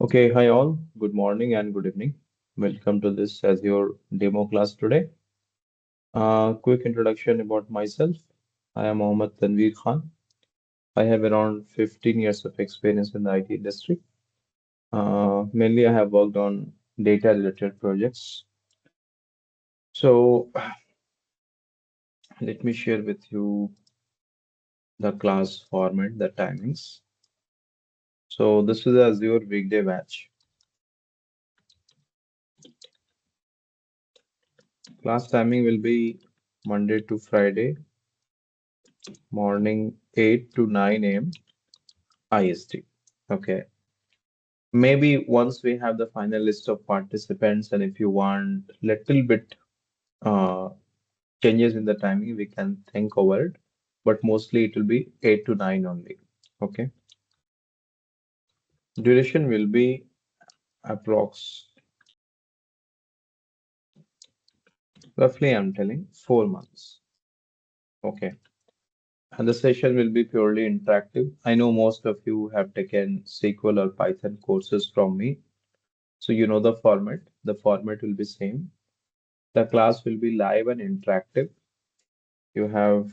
Okay, hi all. Good morning and good evening. Welcome to this Azure demo class today. Quick introduction about myself. I am Mohammad Tanveer Khan. I have around 15 years of experience in the IT industry. Mainly, I have worked on data-related projects. So, let me share with you the class format, the timings. So, this is Azure weekday batch. Class timing will be Monday to Friday, morning 8 to 9 a.m. IST. Okay. Maybe once we have the final list of participants, and if you want little bit uh, changes in the timing, we can think over it. But mostly it will be 8 to 9 only. Okay. Duration will be approx roughly I'm telling 4 months. Okay. And the session will be purely interactive. I know most of you have taken SQL or Python courses from me. So you know the format. The format will be same. The class will be live and interactive. You have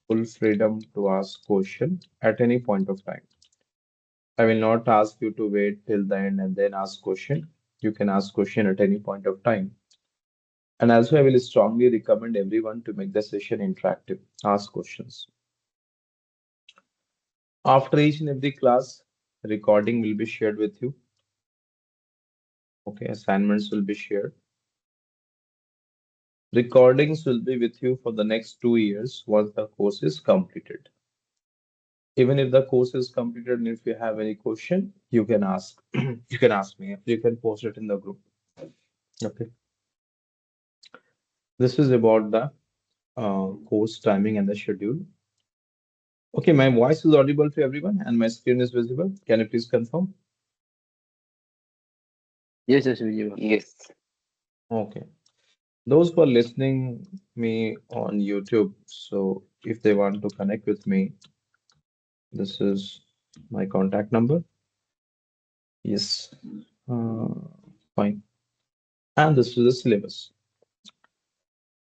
full freedom to ask question at any point of time. I will not ask you to wait till the end and then ask question. You can ask question at any point of time. And also, I will strongly recommend everyone to make the session interactive. Ask questions. After each and every class, recording will be shared with you. Okay, assignments will be shared. Recordings will be with you for the next 2 years once the course is completed. Even if the course is completed and if you have any question, you can ask. You can ask me. You can post it in the group. Okay. This is about the course timing and the schedule. Okay, my voice is audible to everyone and my screen is visible. Can you please confirm? Yes, yes, visible. Yes, Okay. Those who are listening me on YouTube, so if they want to connect with me, this is my contact number. Yes. Uh, Fine. And this is the syllabus.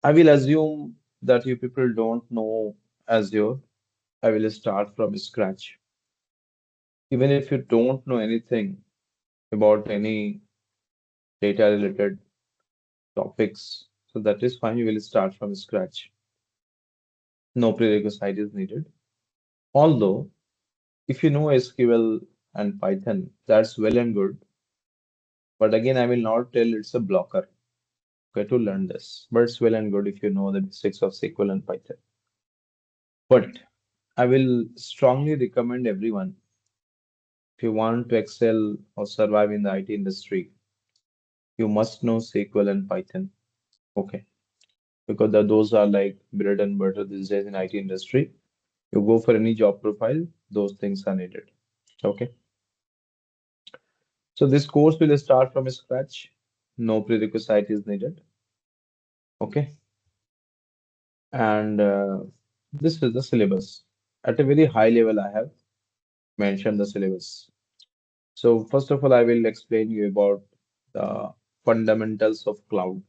I will assume that you people don't know Azure. I will start from scratch. Even if you don't know anything about any data related topics, so that is fine. You will start from scratch. No prerequisite is needed. Although, if you know SQL and Python, that's well and good. But again, I will not tell it's a blocker. Okay, to learn this. But it's well and good if you know the basics of SQL and Python. But I will strongly recommend everyone if you want to excel or survive in the IT industry, you must know SQL and Python. Okay. Because those are like bread and butter these days in IT industry. You go for any job profile, those things are needed. Okay. So this course will start from scratch. No prerequisite is needed. Okay. And this is the syllabus. At a very high level, I have mentioned the syllabus. So first of all, I will explain you about the fundamentals of cloud.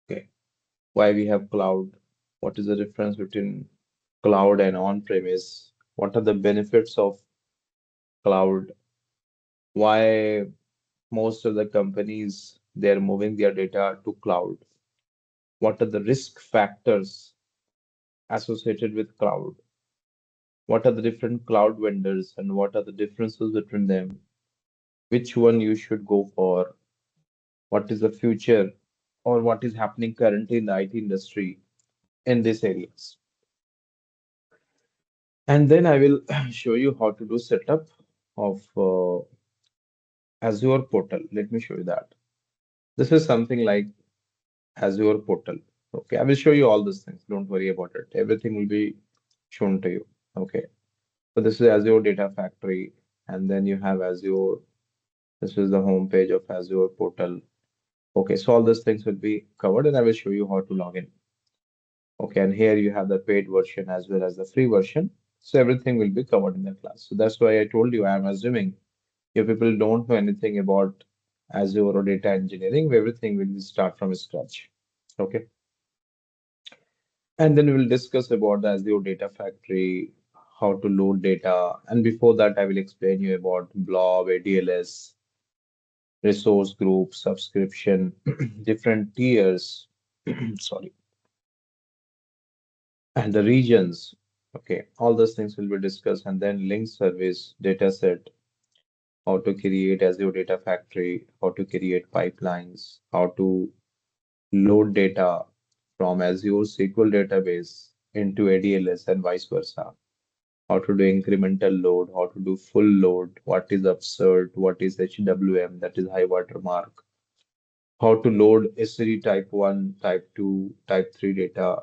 Okay. Why we have cloud, what is the difference between cloud and on-premise, what are the benefits of cloud, why most of the companies they're moving their data to cloud, what are the risk factors associated with cloud, what are the different cloud vendors and what are the differences between them, which one you should go for, what is the future or what is happening currently in the IT industry in these areas. And then I will show you how to do setup of Azure portal. Let me show you that. This is something like Azure portal. Okay, I will show you all these things. Don't worry about it. Everything will be shown to you. Okay, so this is Azure Data Factory, and then you have Azure. This is the home page of Azure portal. Okay, so all these things will be covered, and I will show you how to log in. Okay, and here you have the paid version as well as the free version. So everything will be covered in the class. So that's why I told you I am assuming If people don't know anything about Azure or data engineering, everything will start from scratch. Okay. And then we will discuss about the Azure Data Factory, how to load data. And before that, I will explain you about blob, ADLS, resource group, subscription, different tiers, sorry, and the regions. Okay, all those things will be discussed, and then link service, data set, how to create Azure Data Factory, how to create pipelines, how to load data from Azure SQL database into ADLS and vice versa. How to do incremental load, how to do full load, what is absurd, what is HWM, that is high water mark, how to load SRE type 1, type 2, type 3 data,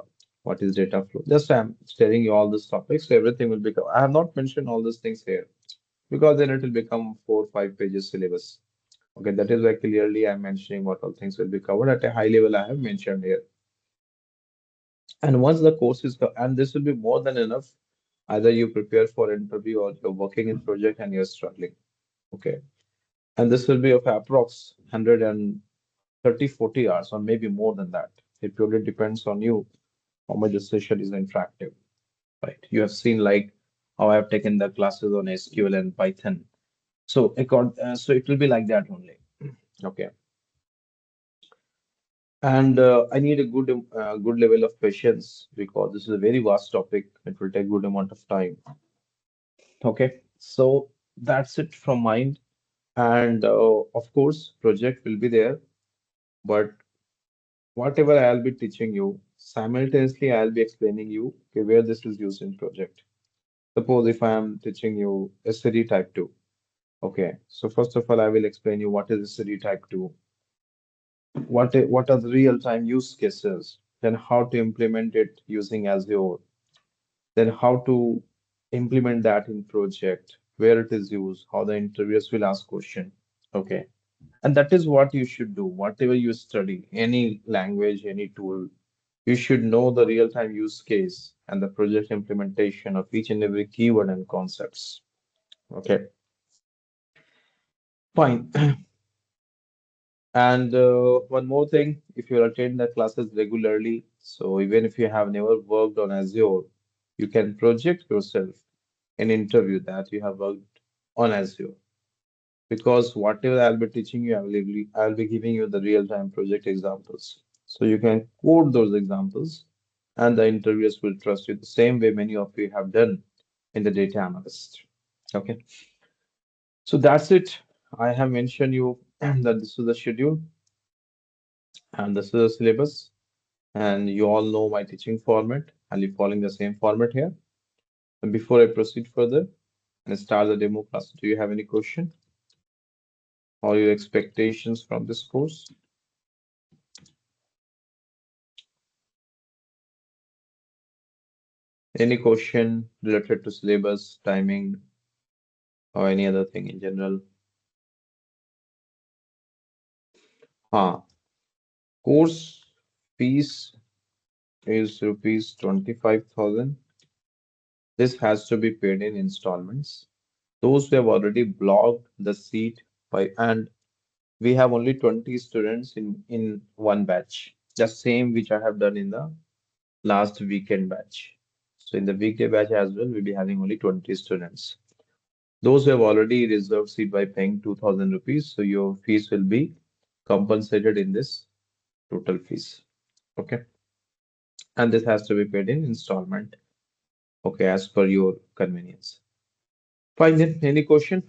what is data flow. Just I'm telling you all these topics, so everything will become. I have not mentioned all these things here because then it will become 4 or 5 pages syllabus. Okay, that is why clearly I'm mentioning what all things will be covered at a high level. I have mentioned here. And once the course is, and this will be more than enough, either you prepare for interview or you're working in project and you're struggling. Okay. And this will be of approx 130, 40 hours, or maybe more than that. It purely depends on you how much the session is interactive, right? You have seen like how I have taken the classes on SQL and Python. So it will be like that only. Okay. And I need a good level of patience because this is a very vast topic. It will take good amount of time. Okay. So that's it from mine. And of course, project will be there, but whatever I'll be teaching you, simultaneously I'll be explaining you okay, where this is used in project. Suppose if I am teaching you SRE type 2. Okay, so first of all, I will explain you what is SRE type 2, what are the real-time use cases, then how to implement it using Azure, then how to implement that in project, where it is used, how the interviewers will ask question. Okay. And that is what you should do. Whatever you study, any language, any tool, you should know the real-time use case and the project implementation of each and every keyword and concepts. Okay, fine. And one more thing, if you attend the classes regularly, so even if you have never worked on Azure, you can project yourself in interview that you have worked on Azure. Because whatever I'll be teaching you, I'll be giving you the real-time project examples. So you can code those examples and the interviewers will trust you the same way many of you have done in the data analyst. Okay, so that's it. I have mentioned you that this is the schedule and this is the syllabus, and you all know my teaching format. I'll be following the same format here. And before I proceed further and start the demo class, do you have any question or your expectations from this course? Any question related to syllabus, timing, or any other thing in general? Ah, course fees is rupees 25,000. This has to be paid in installments. Those who have already blocked the seat by and we have only 20 students in one batch. The same which I have done in the last weekend batch. So in the weekday batch as well, we'll be having only 20 students. Those who have already reserved seat by paying 2,000 rupees, so your fees will be compensated in this total fees. Okay. And this has to be paid in installment. Okay, as per your convenience. Fine then. Any question?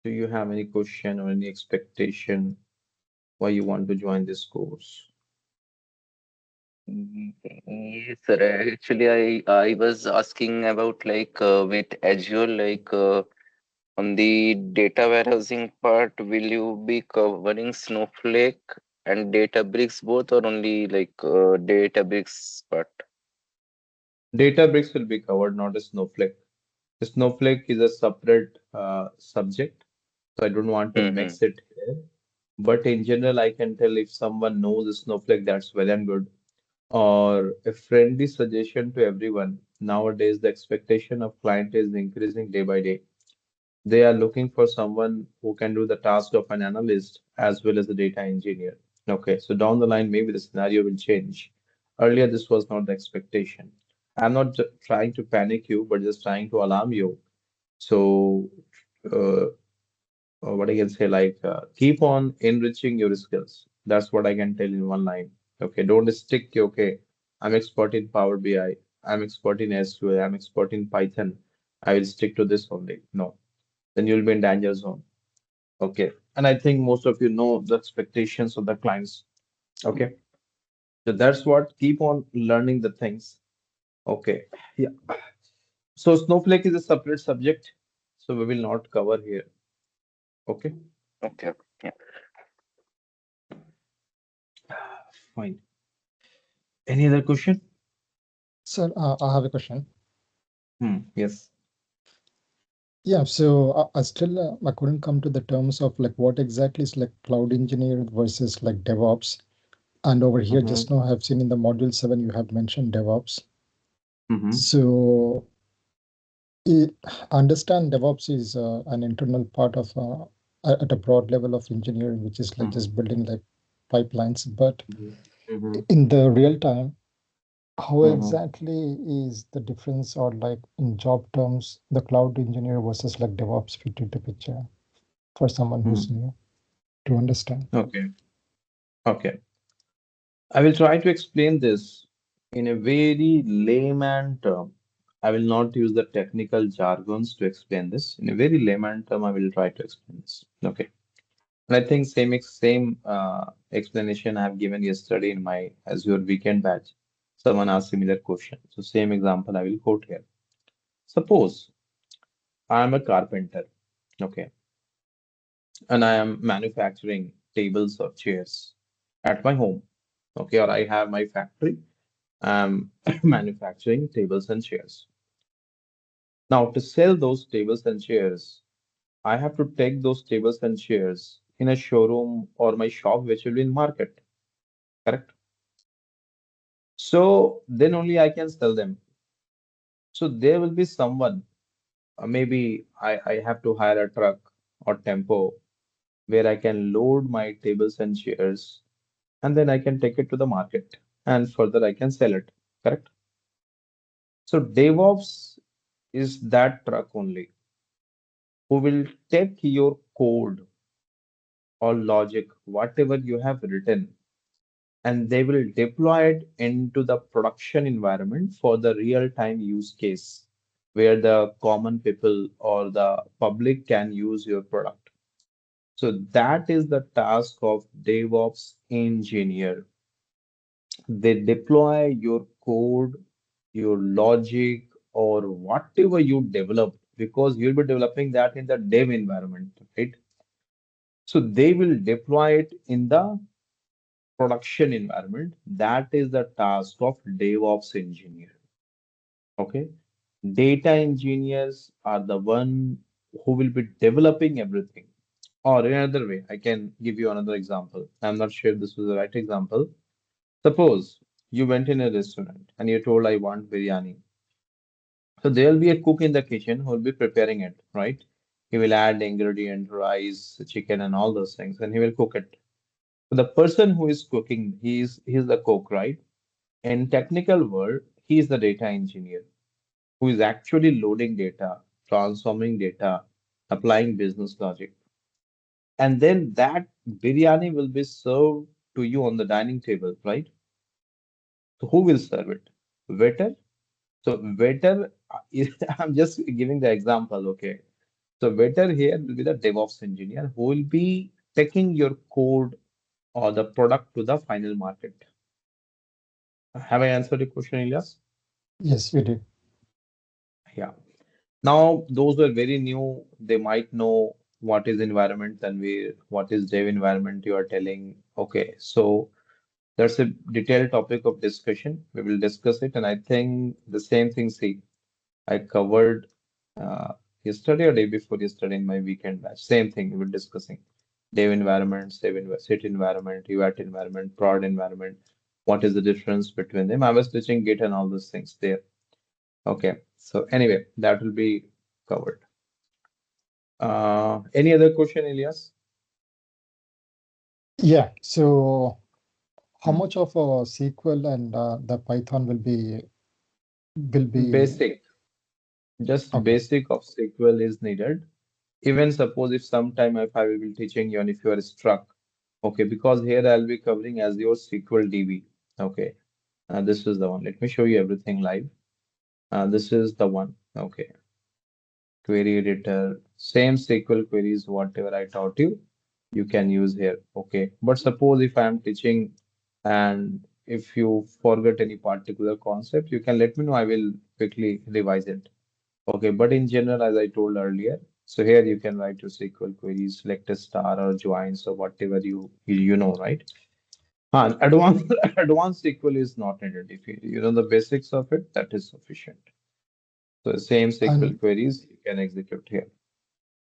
Do you have any question or any expectation why you want to join this course? Yes, sir. Actually, I was asking about like with Azure, like on the data warehousing part, will you be covering Snowflake and Databricks both, or only like Databricks part? Databricks will be covered, not a Snowflake. Snowflake is a separate subject, so I don't want to Mm-hmm. mix it here. But in general, I can tell if someone knows Snowflake, that's well and good. Or a friendly suggestion to everyone. Nowadays, the expectation of client is increasing day by day. They are looking for someone who can do the task of an analyst as well as a data engineer. Okay, so down the line, maybe the scenario will change. Earlier, this was not the expectation. I'm not trying to panic you, but just trying to alarm you. So, uh, what I can say, like, keep on enriching your skills. That's what I can tell in one line. Okay, don't stick, okay, I'm expert in Power BI, I'm expert in SQL, I'm expert in Python. I will stick to this only. No, then you'll be in danger zone. Okay. And I think most of you know the expectations of the clients. Okay. So that's what keep on learning the things. Okay. Yeah. So Snowflake is a separate subject. So we will not cover here. Okay. Okay. Yeah. Fine. Any other question? Sir, I have a question. Yes. Yeah, so I still I couldn't come to the terms of like what exactly is like cloud engineer versus like DevOps. And over here, Mm-hmm. just now I have seen in the module 7 you have mentioned DevOps. Mm-hmm. So I understand DevOps is an internal part of at a broad level of engineering, which is like Mm-hmm. just building like pipelines. But Mm-hmm. in the real time, how Mm-hmm. exactly is the difference, or like in job terms, the cloud engineer versus like DevOps fit into picture for someone who's Mm-hmm. new to understand? Okay. Okay. I will try to explain this in a very layman term. I will not use the technical jargons to explain this. In a very layman term, I will try to explain this. Okay. And I think same explanation I have given yesterday in my Azure weekend batch. Someone asked similar question. So same example I will quote here. Suppose I am a carpenter, okay, and I am manufacturing tables or chairs at my home, okay, or I have my factory. I'm manufacturing tables and chairs. Now, to sell those tables and chairs, I have to take those tables and chairs in a showroom or my shop, which will be in market, correct? So then only I can sell them. So there will be someone, maybe I have to hire a truck or tempo where I can load my tables and chairs and then I can take it to the market and further I can sell it, correct? So DevOps is that truck only who will take your code or logic, whatever you have written, and they will deploy it into the production environment for the real-time use case where the common people or the public can use your product. So that is the task of DevOps engineer. They deploy your code, your logic, or whatever you develop because you'll be developing that in the dev environment, right? So they will deploy it in the production environment. That is the task of DevOps engineer. Okay. Data engineers are the one who will be developing everything. Or in another way, I can give you another example. I'm not sure if this was the right example. Suppose you went in a restaurant and you told I want biryani. So there will be a cook in the kitchen who will be preparing it, right? He will add ingredient, rice, chicken, and all those things, and he will cook it. So the person who is cooking, he's the cook, right? In technical world, he is the data engineer who is actually loading data, transforming data, applying business logic. And then that biryani will be served to you on the dining table, right? So who will serve it? Waiter. So waiter is, I'm just giving the example, okay? So waiter here will be the DevOps engineer who will be taking your code or the product to the final market. Have I answered your question, Elias? Yes, you did. Yeah. Now, those who are very new, they might know what is environment and what is dev environment you are telling. Okay, so that's a detailed topic of discussion. We will discuss it, and I think the same thing. See, I covered uh, yesterday or day before yesterday in my weekend batch. Same thing we were discussing. Dev environment, set environment, UAT environment, prod environment. What is the difference between them? I was teaching Git and all those things there. Okay. So anyway, that will be covered. Any other question, Elias? Yeah. So how Hmm. much of a SQL and the Python will be Basic, just okay? basic of SQL is needed. Even suppose if sometime if I will be teaching you and if you are struck, okay, because here I'll be covering as your SQL DB. Okay, this is the one. Let me show you everything live. This is the one. Okay, query editor, same SQL queries, whatever I taught you, you can use here. Okay, but suppose if I am teaching and if you forget any particular concept, you can let me know. I will quickly revise it. Okay, but in general, as I told earlier, so here you can write your SQL queries, select a star or joins or whatever you know, right? Advanced advanced SQL is not needed. If you know the basics of it, that is sufficient. So same SQL And queries you can execute here.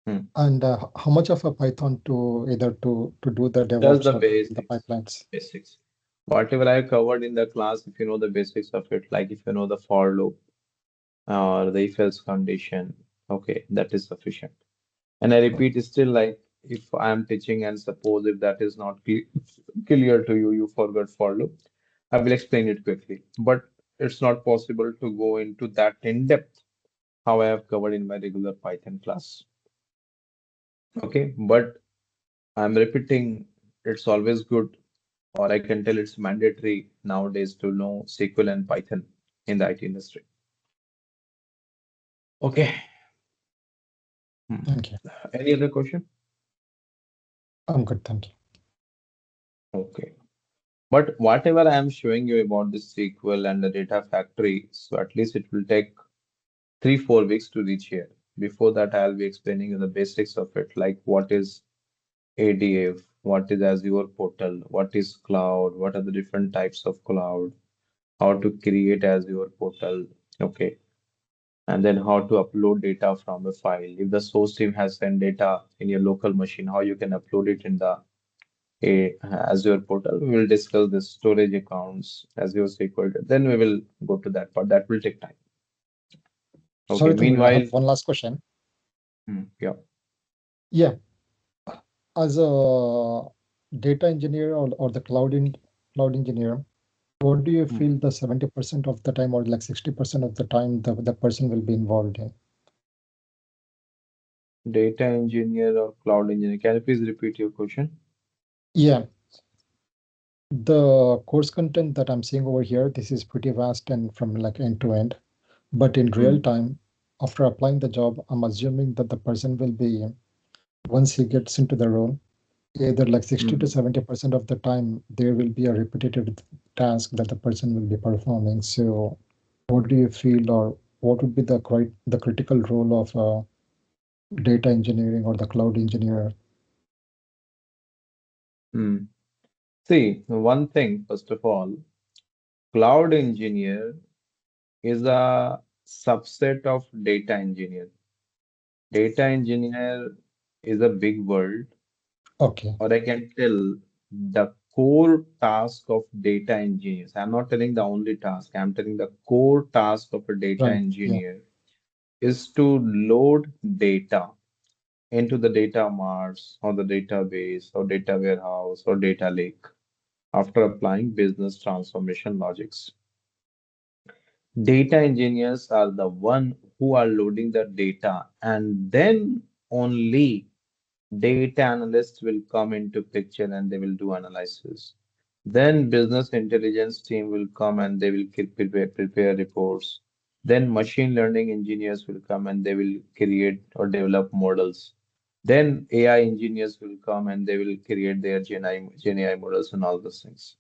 Hmm. how much of a Python to either to do the Just DevOps the or the basics, pipelines? basics. Whatever I covered in the class, if you know the basics of it, like if you know the for loop or the if else condition, okay, that is sufficient. And I repeat, it's still like if I am teaching and suppose if that is not clear to you, you forgot for loop, I will explain it quickly. But it's not possible to go into that in depth how I have covered in my regular Python class. Okay, but I'm repeating, it's always good, or I can tell it's mandatory nowadays to know SQL and Python in the IT industry. Okay. Hmm. Thank you. Any other question? I'm good. Thank you. Okay. But whatever I am showing you about the SQL and the data factory, so at least it will take 3, 4 weeks to reach here. Before that, I'll be explaining you the basics of it, like what is ADF, what is Azure portal, what is cloud, what are the different types of cloud, how to create Azure portal, okay, and then how to upload data from a file. If the source team has sent data in your local machine, how you can upload it in the a Azure portal. We will discuss the storage accounts, Azure SQL. Then we will go to that part. That will take time. Okay. Sorry to interrupt. I Meanwhile, have one last question. yeah. Yeah, as a data engineer or the cloud engineer, what do you Hmm. feel the 70% of the time or like 60% of the time the person will be involved in? Data engineer or cloud engineer. Can you please repeat your question? Yeah, the course content that I'm seeing over here, this is pretty vast and from like end to end. But in real Hmm. time, after applying the job, I'm assuming that the person will be, once he gets into the role, either like 60 to Hmm. 70% of the time, there will be a repetitive task that the person will be performing. So what do you feel, or what would be the critical role of data engineering or the cloud engineer? Hmm. See, one thing, first of all, cloud engineer is a subset of data engineer. Data engineer is a big word, Okay, or I can tell the core task of data engineers. I'm not telling the only task, I'm telling the core task of a data right. Yeah. engineer is to load data into the data marts or the database or data warehouse or data lake after applying business transformation logics. Data engineers are the one who are loading the data, and then only data analysts will come into picture and they will do analysis. Then business intelligence team will come and they will prepare reports. Then machine learning engineers will come and they will create or develop models. Then AI engineers will come and they will create their GenAI models and all those things.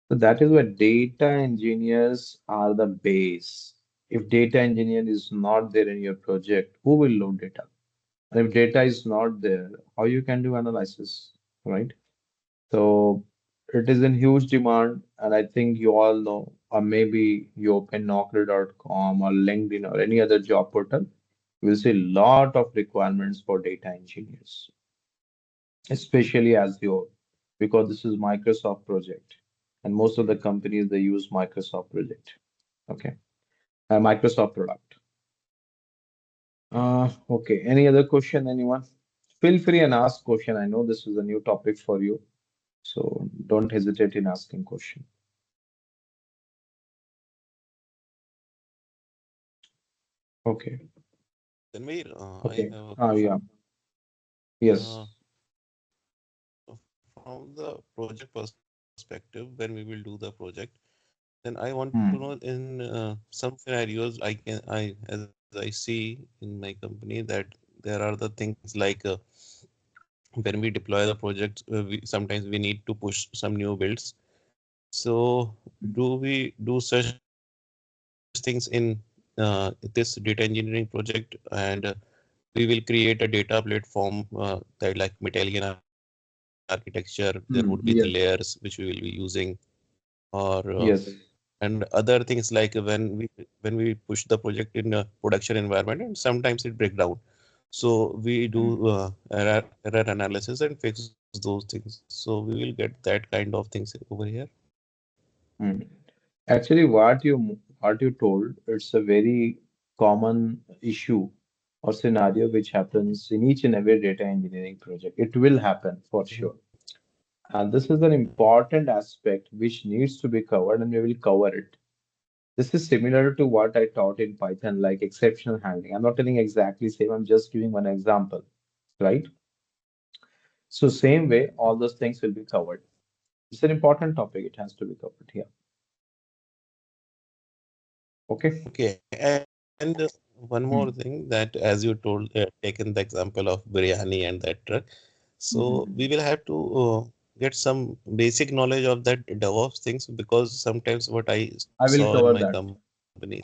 So that is why data engineers are the base. If data engineer is not there in your project, who will load data? And if data is not there, how you can do analysis, right? So it is in huge demand, and I think you all know, or maybe you open Naukri.com or LinkedIn or any other job portal, you will see a lot of requirements for data engineers, especially Azure, because this is Microsoft project, and most of the companies they use Microsoft project. Okay. a Microsoft product. Okay. Any other question, anyone? Feel free and ask question. I know this is a new topic for you, so don't hesitate in asking question. Okay. Tanvir, I Okay. have a Yeah. question. Yes. Uh, from the project perspective, when we will do the project, then I want to know Hmm. in some scenarios as I see in my company that there are the things like when we deploy the project, sometimes we need to push some new builds. So do we do such things in this data engineering project? And we will create a data platform that like Medallion architecture. There would be the layers which we will be Hmm. using, Yes. or and Yes. other things like when we push the project in a production environment, and sometimes it break down. So we do Hmm. error analysis and fix those things. So we will get that kind of things over here. Hmm. Actually, what you told, it's a very common issue or scenario which happens in each and every data engineering project. It will happen for Mhm. sure. And this is an important aspect which needs to be covered, and we will cover it. This is similar to what I taught in Python, like exception handling. I'm not telling exactly same, I'm just giving one example, right? So same way, all those things will be covered. It's an important topic. It has to be covered here. Okay. Okay, and one more Hmm. thing that as you told, taken the example of biryani and that truck. So Hmm. we will have to get some basic knowledge of that DevOps things, because sometimes what I I saw will in my cover that. company.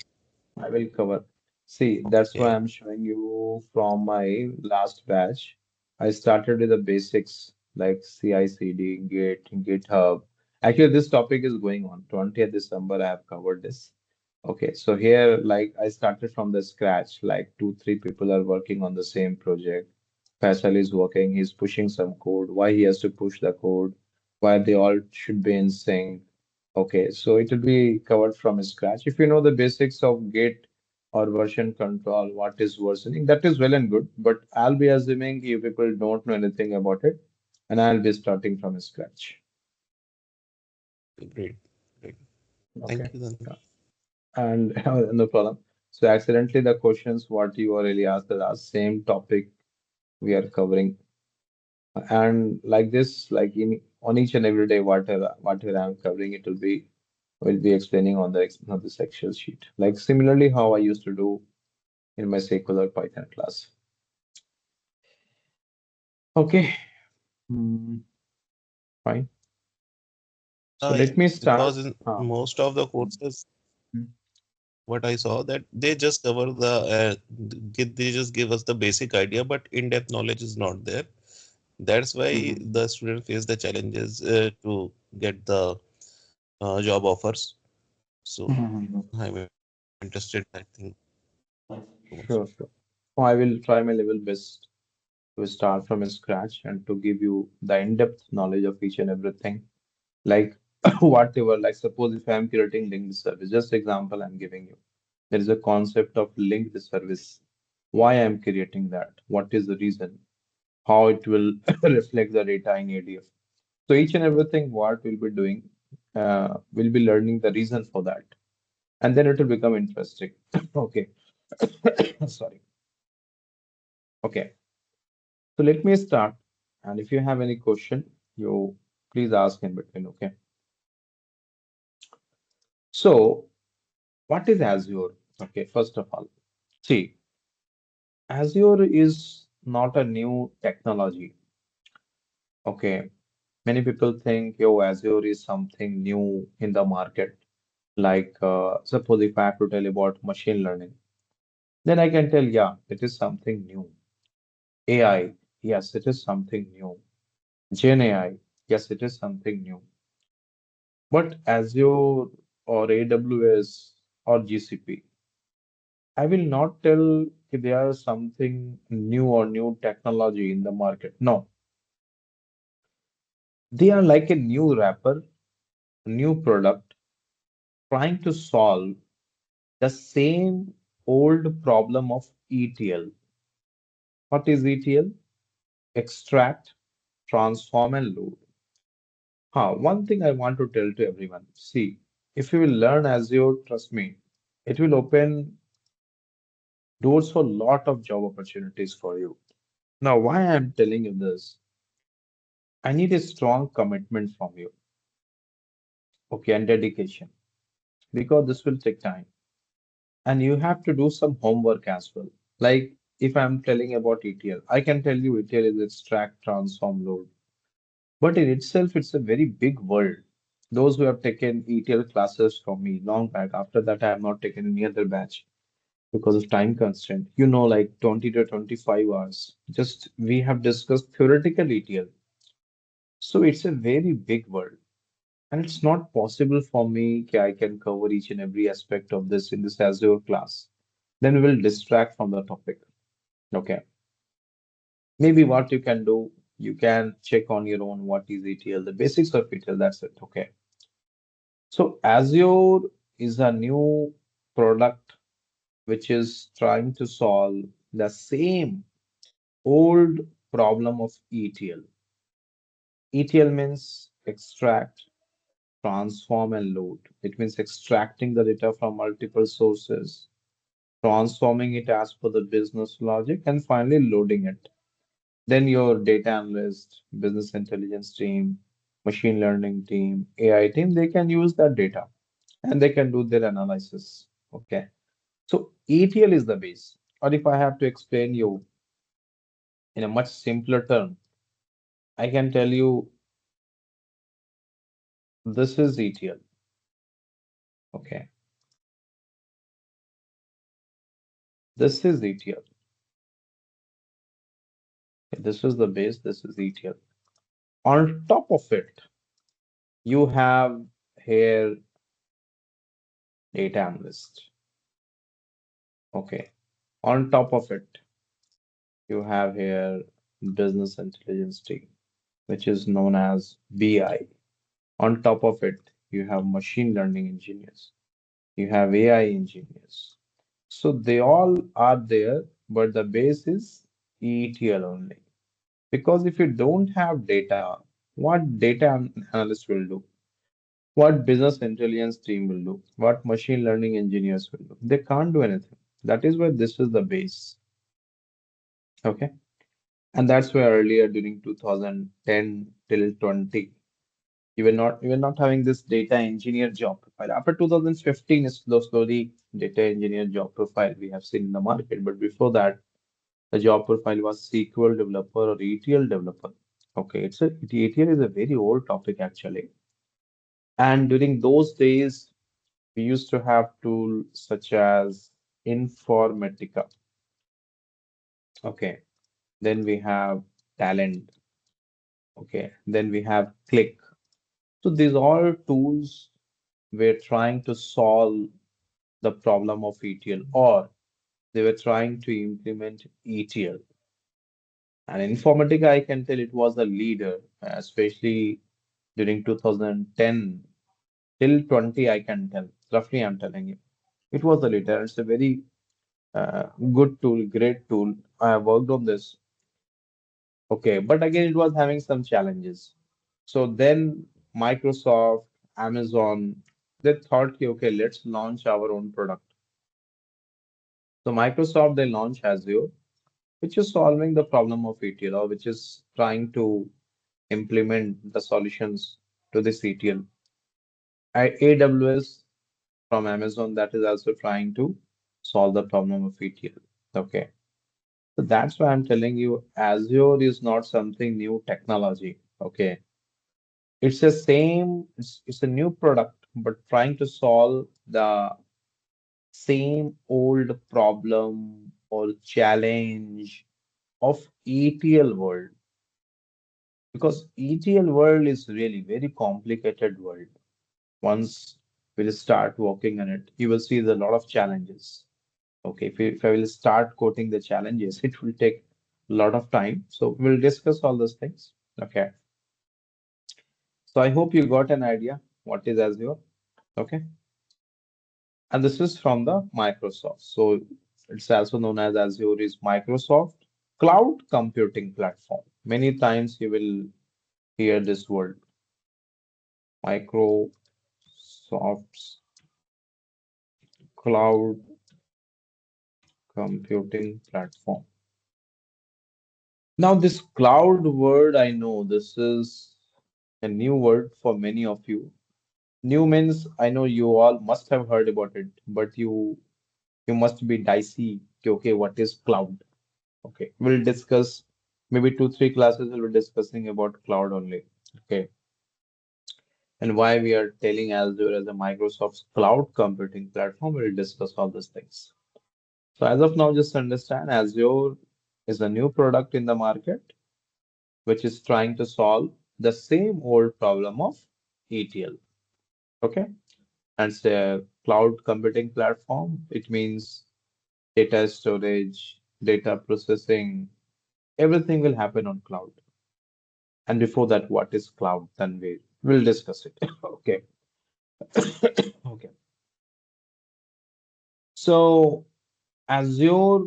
I will cover. See, Okay. that's why I'm showing you from my last batch. I started with the basics like CI/CD, Git, GitHub. Actually, this topic is going on. 20th December, I have covered this. Okay, so here, like, I started from the scratch. Like, two, three people are working on the same project. Faisal is working, he's pushing some code. Why he has to push the code? Why they all should be in sync? Okay, so it will be covered from scratch. If you know the basics of Git or version control, what is versioning, that is well and good. But I'll be assuming you people don't know anything about it, and I'll be starting from scratch. Great. Great. Okay, Thank you, then. yeah. And no problem. So accidentally the questions what you already asked are same topic we are covering, and like this, like in on each and every day, whatever I'm covering, it will be explaining on on this Excel sheet. Like similarly, how I used to do in my secular Python class. Okay, hmm, fine. So let me start. Because in Uh, most of the courses, hmm, what I saw that they just cover they just give us the basic idea, but in-depth knowledge is not there. That's why hmm, the student face the challenges to get the job offers. So hmm. I'm interested in that thing too much. Sure, sure. Oh, I will try my level best to start from scratch and to give you the in-depth knowledge of each and everything. Like whatever, like suppose if I'm creating linked service, just example I'm giving you. There is a concept of linked service. Why I'm creating that? What is the reason? How it will reflect the data in ADF. So each and everything what we'll be doing, we'll be learning the reason for that, and then it will become interesting. Okay, sorry. Okay, so let me start. And if you have any question, you please ask in between. Okay. So what is Azure? Okay, first of all, see, Azure is not a new technology. Okay, many people think, yo, Azure is something new in the market. Like, suppose if I have to tell about machine learning, then I can tell, yeah, it is something new. AI, yes, it is something new. Gen AI, yes, it is something new. But Azure or AWS or GCP, I will not tell if they are something new or new technology in the market. No, they are like a new wrapper, new product trying to solve the same old problem of ETL. What is ETL? Extract, transform, and load. One thing I want to tell to everyone. See, if you will learn Azure, trust me, it will open doors for a lot of job opportunities for you. Now, why I'm telling you this? I need a strong commitment from you, okay, and dedication, because this will take time. And you have to do some homework as well. Like if I'm telling about ETL, I can tell you ETL is extract, transform, load. But in itself, it's a very big world. Those who have taken ETL classes from me long back, after that, I have not taken any other batch because of time constraint. You know, like 20 to 25 hours. Just we have discussed theoretical ETL. So it's a very big world. And it's not possible for me that I can cover each and every aspect of this in this Azure class. Then we will distract from the topic. Okay. Maybe what you can do, you can check on your own what is ETL, the basics of ETL, that's it. Okay. So Azure is a new product which is trying to solve the same old problem of ETL. ETL means extract, transform, and load. It means extracting the data from multiple sources, transforming it as per the business logic, and finally loading it. Then your data analyst, business intelligence team, machine learning team, AI team, they can use that data and they can do their analysis. Okay. So ETL is the base. Or if I have to explain you in a much simpler term, I can tell you this is ETL. Okay. This is ETL. This is the base. This is ETL. On top of it, you have here data analyst. Okay. On top of it, you have here business intelligence team, which is known as BI. On top of it, you have machine learning engineers, you have AI engineers. So they all are there, but the base is ETL only. Because if you don't have data, what analyst will do? What business intelligence team will do? What machine learning engineers will do? They can't do anything. That is why this is the base. Okay. And that's why earlier during 2010 till 20, you were not having this data engineer job profile. After 2015 is slowly data engineer job profile we have seen in the market. But before that, the job profile was SQL developer or ETL developer. Okay, ETL is a very old topic actually. And during those days, we used to have tools such as Informatica. Okay, then we have Talent. Okay, then we have Click. So these all tools were trying to solve the problem of ETL, or they were trying to implement ETL. And Informatica, I can tell it was a leader, especially during 2010 till 20, I can tell. Roughly, I'm telling you. It was a leader. It's a very good tool, great tool. I have worked on this. Okay, but again, it was having some challenges. So then Microsoft, Amazon, they thought, okay, let's launch our own product. So Microsoft, they launched Azure, which is solving the problem of ETL, or which is trying to implement the solutions to this ETL. AWS from Amazon, that is also trying to solve the problem of ETL. Okay. So that's why I'm telling you, Azure is not something new technology. Okay. It's a new product, but trying to solve the same old problem or challenge of ETL world. Because ETL world is really very complicated world. Once we'll start working on it, you will see there's a lot of challenges. Okay, if I will start quoting the challenges, it will take a lot of time. So we'll discuss all those things. Okay. So I hope you got an idea what is Azure. Okay. And this is from the Microsoft. So it's also known as Azure is Microsoft Cloud Computing Platform. Many times you will hear this word, Microsoft's Cloud Computing Platform. Now, this cloud word, I know this is a new word for many of you. New means I know you all must have heard about it, but you must be dicey. Okay, what is cloud? Okay, we'll discuss maybe two, three classes we'll be discussing about cloud only. Okay, and why we are telling Azure as a Microsoft's cloud computing platform, we'll discuss all these things. So as of now, just understand Azure is a new product in the market which is trying to solve the same old problem of ETL. Okay, and it's a cloud computing platform. It means data storage, data processing, everything will happen on cloud. And before that, what is cloud? Then we'll discuss it. Okay. Okay. So Azure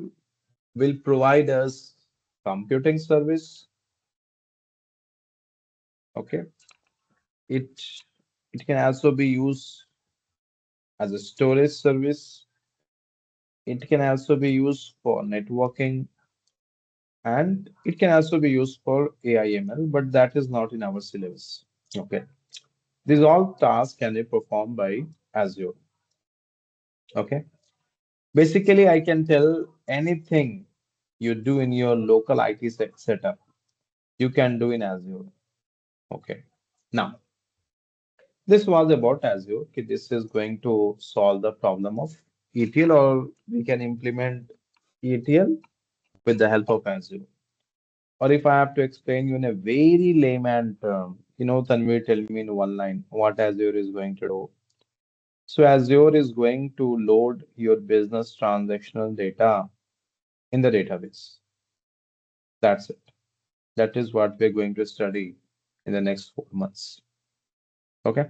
will provide us computing service. Okay. It it can also be used as a storage service. It can also be used for networking, and it can also be used for AIML, but that is not in our syllabus. Okay. These all tasks can be performed by Azure. Okay. Basically, I can tell anything you do in your local IT setup, you can do in Azure. Okay. Now, this was about Azure. Okay, this is going to solve the problem of ETL, or we can implement ETL with the help of Azure. Or if I have to explain you in a very layman term, Tanvir, tell me in one line what Azure is going to do. So Azure is going to load your business transactional data in the database. That's it. That is what we're going to study in the next 4 months. Okay.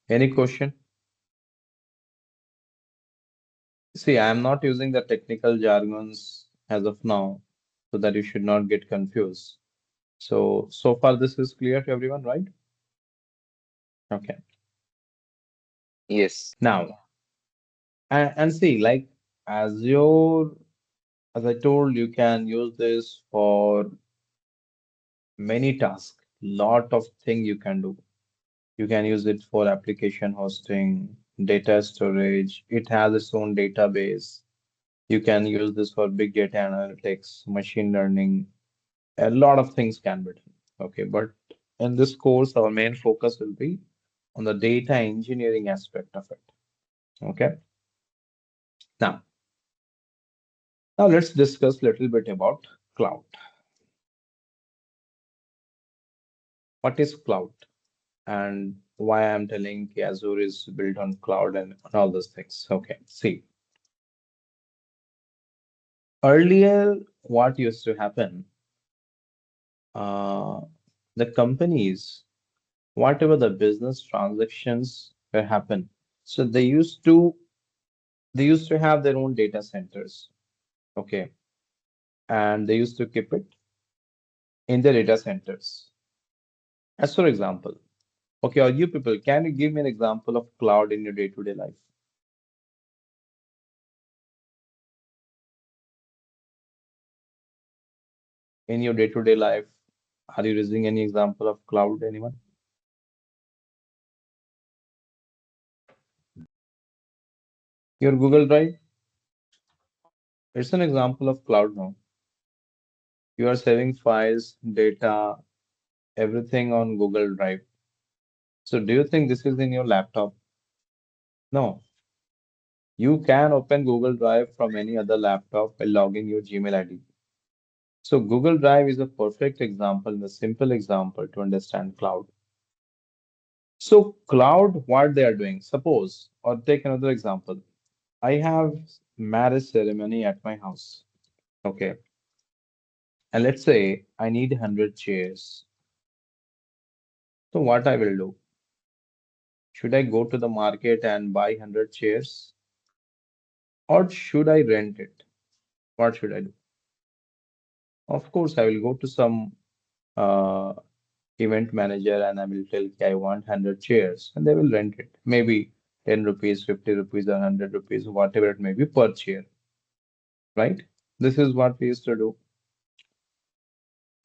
Any question? See, I am not using the technical jargons as of now, so that you should not get confused. So far this is clear to everyone, right? Okay. Yes. Now, and see, like Azure, as I told, you can use this for many tasks. Lot of thing you can do. You can use it for application hosting, data storage. It has its own database. You can use this for big data analytics, machine learning. A lot of things can be done. Okay, but in this course, our main focus will be on the data engineering aspect of it. Okay. Now, now let's discuss a little bit about cloud. What is cloud and why I'm telling Azure is built on cloud and all those things. Okay, see, earlier what used to happen, uh, the companies, whatever the business transactions were happen, so they used to have their own data centers. Okay, and they used to keep it in the data centers. As for example, okay, or you people, can you give me an example of cloud in your day-to-day life? In your day-to-day life, are you using any example of cloud, anyone? Your Google Drive, it's an example of cloud now. You are saving files, data, everything on Google Drive. So do you think this is in your laptop? No. You can open Google Drive from any other laptop by logging your Gmail ID. So Google Drive is a perfect example, a simple example to understand cloud. So cloud, what they are doing, suppose, or take another example. I have marriage ceremony at my house. Okay. And let's say I need 100 chairs. So what I will do? Should I go to the market and buy 100 chairs or should I rent it? What should I do? Of course, I will go to some uh, event manager and I will tell, "Okay, I want 100 chairs," and they will rent it. Maybe 10 rupees, 50 rupees, or 100 rupees, whatever it may be per chair, right? This is what we used to do.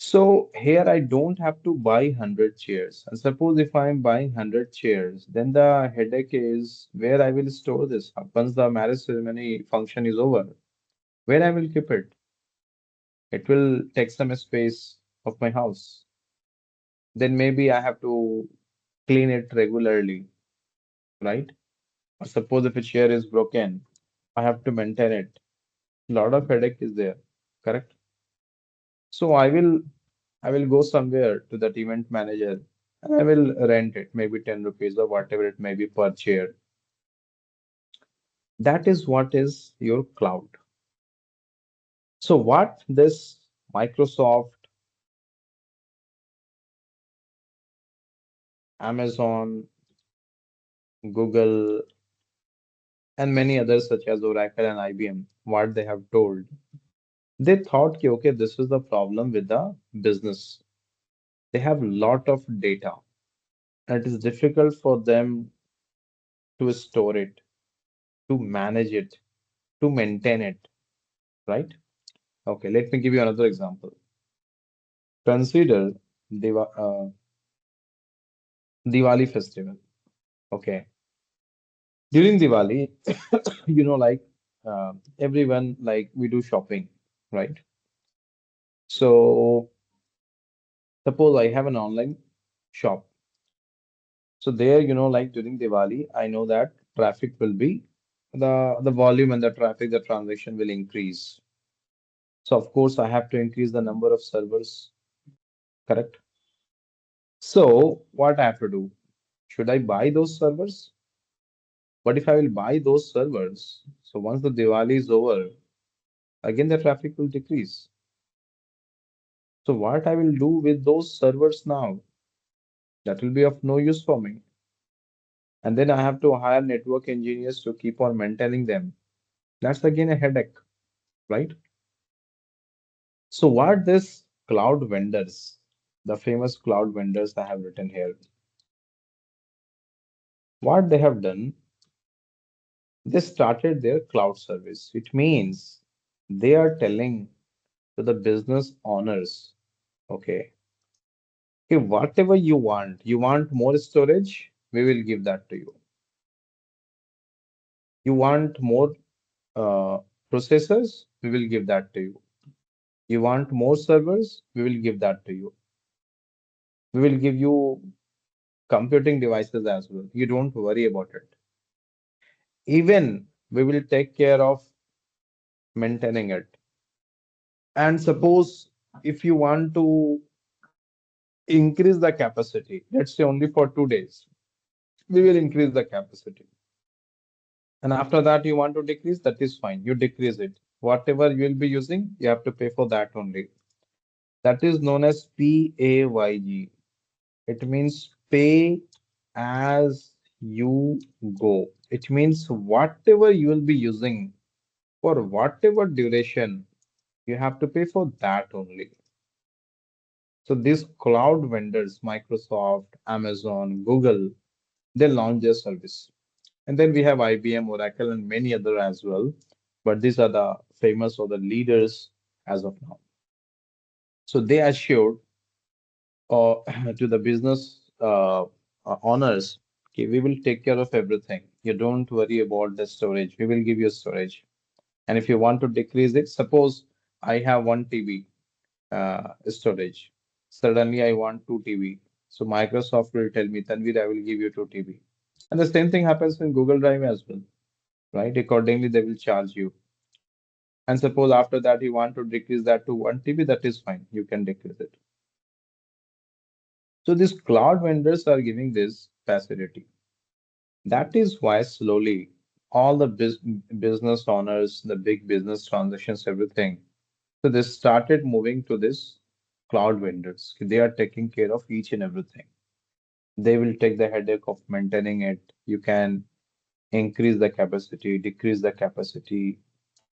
So here I don't have to buy 100 chairs. And suppose if I'm buying 100 chairs, then the headache is where I will store this. Once the marriage ceremony function is over, where I will keep it? It will take some space of my house. Then maybe I have to clean it regularly, right? Or suppose if a chair is broken, I have to maintain it. A lot of headache is there, correct? So I will go somewhere to that event manager and I will rent it, maybe 10 rupees or whatever it may be per chair. That is what is your cloud. So what this Microsoft, Amazon, Google, and many others such as Oracle and IBM, what they have told, they thought, "Ki, okay, this is the problem with the business. They have lot of data and it is difficult for them to store it, to manage it, to maintain it, right?" Okay, let me give you another example. Consider Diwali festival. Okay, during Diwali, like everyone like we do shopping, right? So suppose I have an online shop. So there, like during Diwali, I know that traffic will be the volume and the traffic, the transaction will increase. So of course, I have to increase the number of servers, correct? So what I have to do? Should I buy those servers? But if I will buy those servers, so once the Diwali is over, again the traffic will decrease. So what I will do with those servers now? That will be of no use for me. And then I have to hire network engineers to keep on maintaining them. That's again a headache, right? So what this cloud vendors, the famous cloud vendors I have written here, what they have done, they started their cloud service. It means they are telling to the business owners, okay, okay, whatever you want more storage, we will give that to you. You want more uh, processors, we will give that to you. You want more servers, we will give that to you. We will give you computing devices as well. You don't worry about it. Even we will take care of maintaining it. And suppose if you want to increase the capacity, let's say only for 2 days, we will increase the capacity. And after that, you want to decrease, that is fine. You decrease it. Whatever you will be using, you have to pay for that only. That is known as PAYG. It means pay as you go. It means whatever you will be using for whatever duration, you have to pay for that only. So these cloud vendors, Microsoft, Amazon, Google, they launch their service. And then we have IBM, Oracle, and many other as well. But these are the famous or the leaders as of now. So they assured to the business owners, okay, we will take care of everything. You don't worry about the storage. We will give you storage. And if you want to decrease it, suppose I have 1 TB storage. Suddenly I want 2 TB. So Microsoft will tell me, Tanvir, I will give you 2 TB. And the same thing happens in Google Drive as well, right? Accordingly, they will charge you. And suppose after that you want to decrease that to 1 TB, that is fine. You can decrease it. So these cloud vendors are giving this facility. That is why slowly all the business owners, the big business transactions, everything. So they started moving to this cloud vendors. They are taking care of each and everything. They will take the headache of maintaining it. You can increase the capacity, decrease the capacity,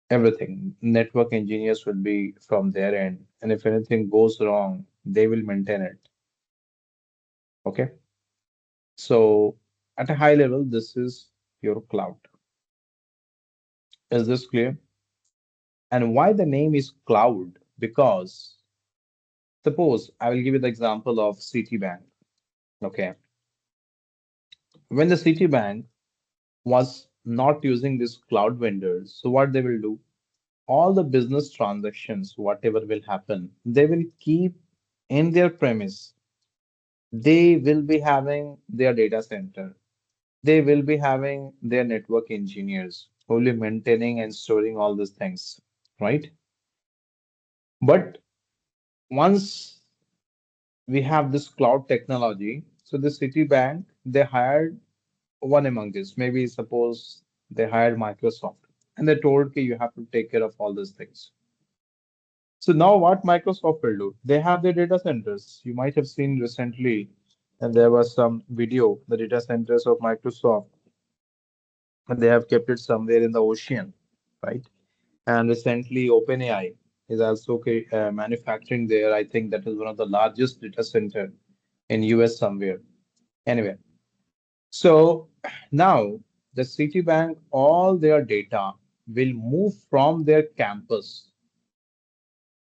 everything. Network engineers will be from their end, and if anything goes wrong, they will maintain it. Okay. So at a high level, this is your cloud. Is this clear? And why the name is cloud? Because suppose I will give you the example of Citibank. Okay. When the Citibank was not using this cloud vendors, so what they will do? All the business transactions, whatever will happen, they will keep in their premise. They will be having their data center. They will be having their network engineers who will be maintaining and storing all these things, right? But once we have this cloud technology, so the Citibank, they hired one among this. Maybe suppose they hired Microsoft and they told, okay, you have to take care of all these things. So now what Microsoft will do? They have their data centers. You might have seen recently, and there was some video, the data centers of Microsoft, and they have kept it somewhere in the ocean, right? And recently, OpenAI is also manufacturing there. I think that is one of the largest data center in US somewhere. Anyway, so now the Citibank, all their data will move from their campus,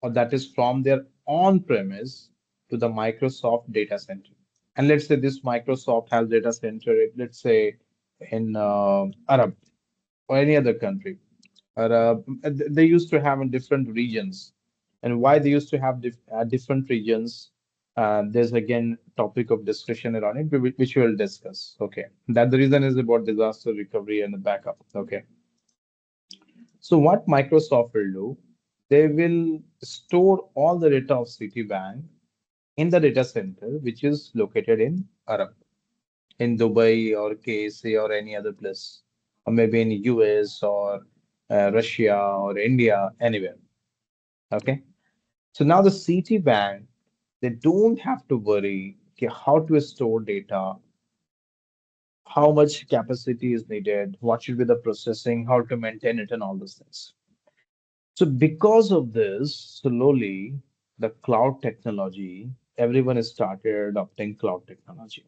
or that is from their on-premise to the Microsoft data center. And let's say this Microsoft has data center, let's say in Arab or any other country. They used to have in different regions. And why they used to have different regions, there's again topic of discussion around it, which we will discuss. Okay, that the reason is about disaster recovery and the backup. Okay, so what Microsoft will do, they will store all the data of Citibank in the data center, which is located in Arab, in Dubai or KSA or any other place, or maybe in US or Russia or India, anywhere. Okay. So now the Citibank, they don't have to worry, okay, how to store data, how much capacity is needed, what should be the processing, how to maintain it, and all those things. So because of this, slowly the cloud technology, everyone has started adopting cloud technology.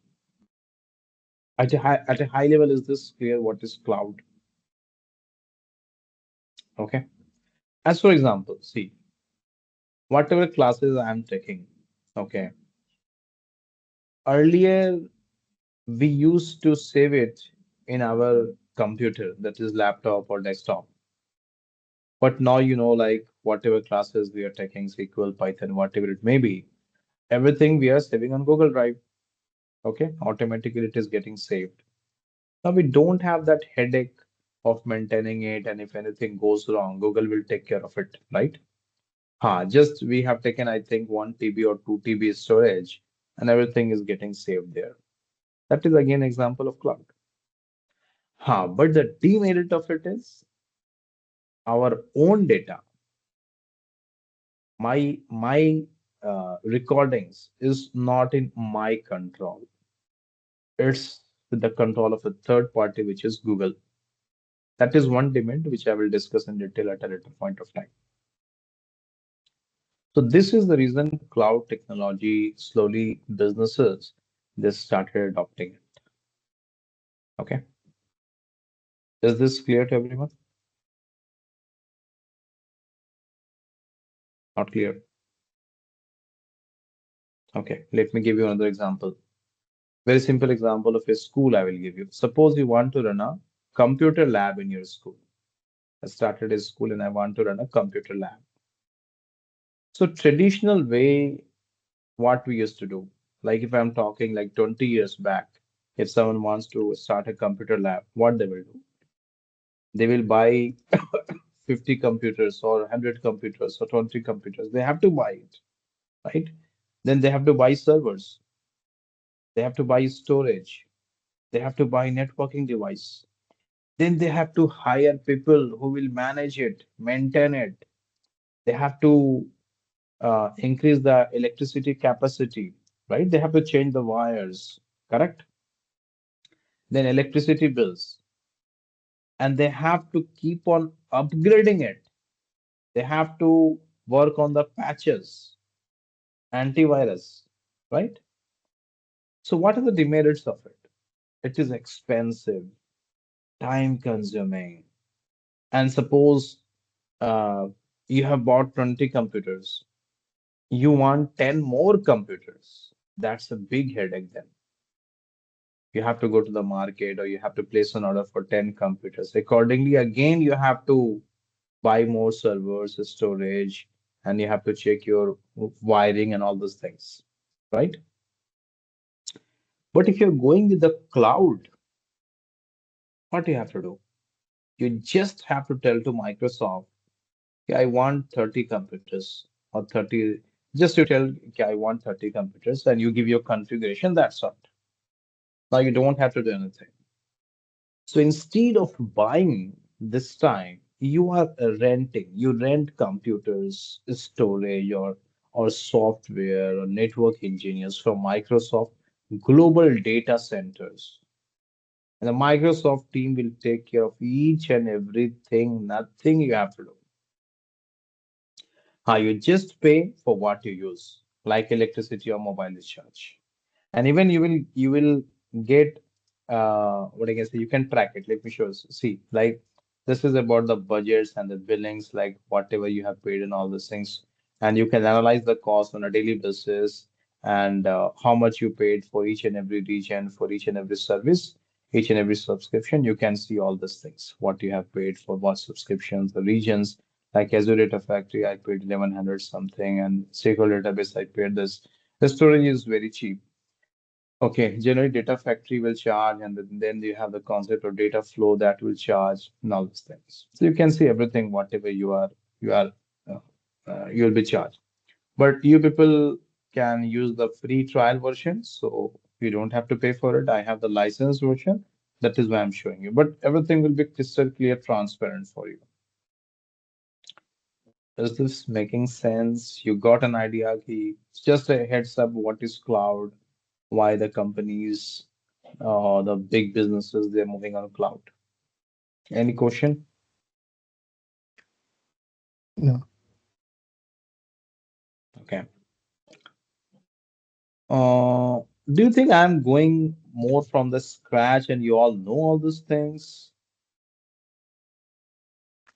At a high level, is this clear what is cloud? Okay. As for example, see, whatever classes I'm taking, okay, earlier we used to save it in our computer, that is laptop or desktop. But now, like whatever classes we are taking, SQL, Python, whatever it may be, everything we are saving on Google Drive. Okay, automatically it is getting saved. Now we don't have that headache of maintaining it, and if anything goes wrong, Google will take care of it, right? Just we have taken, I think, 1 TB or 2 TB storage, and everything is getting saved there. That is again example of cloud. But the demerit of it is our own data. My recordings is not in my control. It's with the control of a third party, which is Google. That is one demand which I will discuss in detail at a later point of time. So this is the reason cloud technology slowly businesses they started adopting it. Okay, is this clear to everyone? Not clear? Okay, let me give you another example. Very simple example of a school I will give you. Suppose you want to run a computer lab in your school. I started a school and I want to run a computer lab. So traditional way, what we used to do, like if I'm talking like 20 years back, if someone wants to start a computer lab, what they will do? They will buy 50 computers or 100 computers or 20 computers. They have to buy it, right? Then they have to buy servers. They have to buy storage. They have to buy networking device. Then they have to hire people who will manage it, maintain it. They have to increase the electricity capacity, right? They have to change the wires. correct? Then electricity bills, and they have to keep on upgrading it. They have to work on the patches, antivirus, right? So what are the demerits of it? It is expensive, time consuming, and suppose uh, you have bought 20 computers, you want 10 more computers. That's a big headache then. You have to go to the market or you have to place an order for 10 computers. Accordingly, again, you have to buy more servers, storage, and you have to check your wiring and all those things, right? But if you're going with the cloud, what do you have to do? You just have to tell to Microsoft, "Okay, I want 30 computers or 30, just you tell, "Okay, I want 30 computers," and you give your configuration, that's all. Now you don't have to do anything. So instead of buying this time, you are renting. You rent computers, storage, or software or network engineers from Microsoft global data centers. And the Microsoft team will take care of each and everything, nothing you have to do. You just pay for what you use, like electricity or mobile recharge. And even you will get what I can say, you can track it. Let me show you. See, like this is about the budgets and the billings, like whatever you have paid and all those things. And you can analyze the cost on a daily basis and how much you paid for each and every region, for each and every service, each and every subscription. You can see all these things, what you have paid for what subscriptions, the regions. Like Azure Data Factory, I paid 1100 something, and SQL database, I paid this. The storage is very cheap. Okay, generally data factory will charge, and then you have the concept of data flow that will charge and all these things. So you can see everything, whatever you are, uh, you'll be charged. But you people can use the free trial version, so you don't have to pay for it. I have the licensed version. That is why I'm showing you. But everything will be crystal clear, transparent for you. Is this making sense? You got an idea? Ki, just a heads up, what is cloud? Why the companies, the big businesses, they're moving on cloud. Any question? No. Okay. Do you think I'm going more from the scratch and you all know all these things?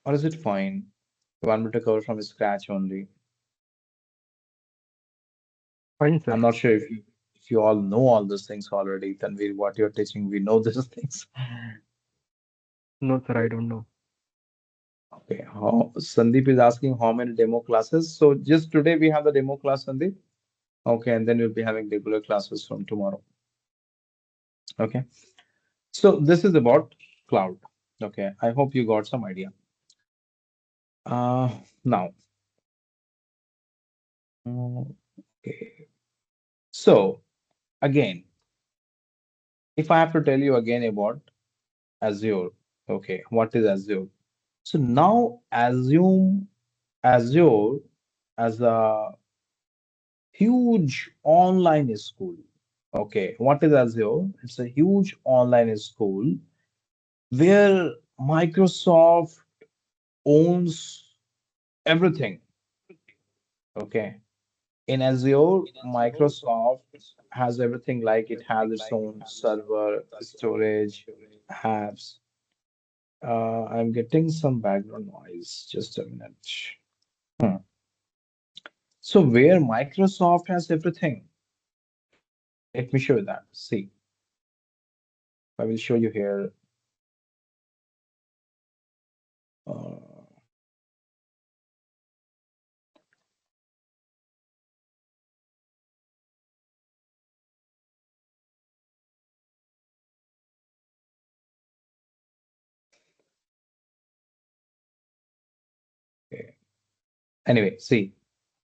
Or is it fine? You want me to cover from scratch only? Fine, sir. I'm not sure if you all know all these things already. Tanvir, what you're teaching, we know these things. No, sir, I don't know. Okay. Sandeep is asking how many demo classes. So just today we have the demo class, Sandeep. Okay, and then we'll be having regular classes from tomorrow. Okay. So this is about cloud. Okay, I hope you got some idea. Uh, Now, okay. So again, if I have to tell you again about Azure, okay, what is Azure? So now assume Azure as a huge online school. Okay, what is Azure? It's a huge online school where Microsoft owns everything. Okay. In Azure, Microsoft has everything, like it has its own server, storage, apps. I'm getting some background noise. Just a minute. Hmm. So where Microsoft has everything, let me show you that. See, I will show you here. Uh, okay. Anyway, see,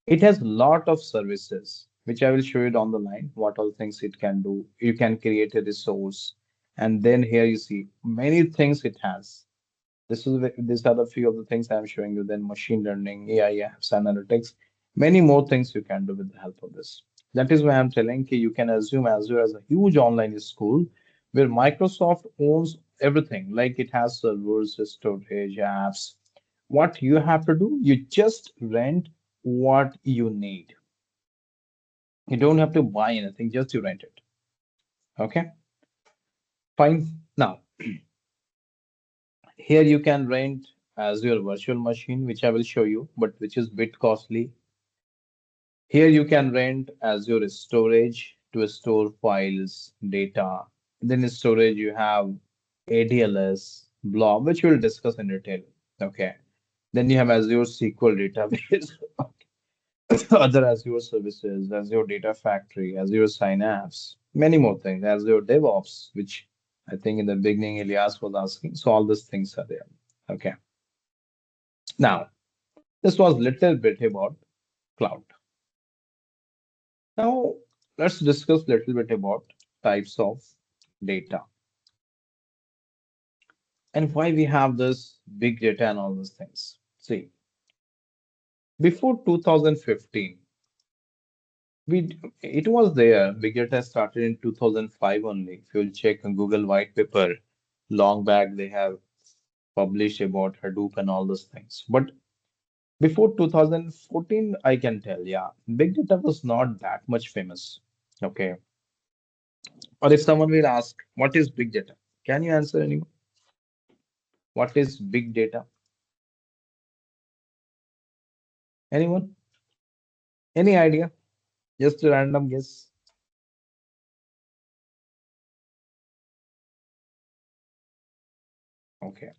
it has a lot of services, which I will show you down the line, what all things it can do. You can create a resource, and then here you see many things it has. These are the few of the things I'm showing you. Then machine learning, AI apps, analytics, many more things you can do with the help of this. That is why I'm telling you, you can assume Azure as a huge online school where Microsoft owns everything, like it has servers, storage, apps. What you have to do, you just rent what you need. You don't have to buy anything, just you rent it. Okay, fine. Now, here you can rent Azure virtual machine, which I will show you, but which is bit costly. Here you can rent Azure storage to store files, data. Then in storage you have ADLS, Blob, which we'll discuss in detail. Okay. Then you have Azure SQL database, other Azure services, Azure Data Factory, Azure Synapse, many more things, Azure DevOps, which I think in the beginning Elias was asking. So all these things are there. Okay. Now, this was little bit about cloud. Now, let's discuss a little bit about types of data and why we have this big data and all those things. See, before 2015, it was there. Big data started in 2005 only. If you'll check on Google white paper, long back they have published about Hadoop and all those things. But before 2014, I can tell, yeah, big data was not that much famous. Okay. Or if someone will ask, what is big data? Can you answer anyone? What is big data? Anyone? Any idea? Just a random guess. Okay.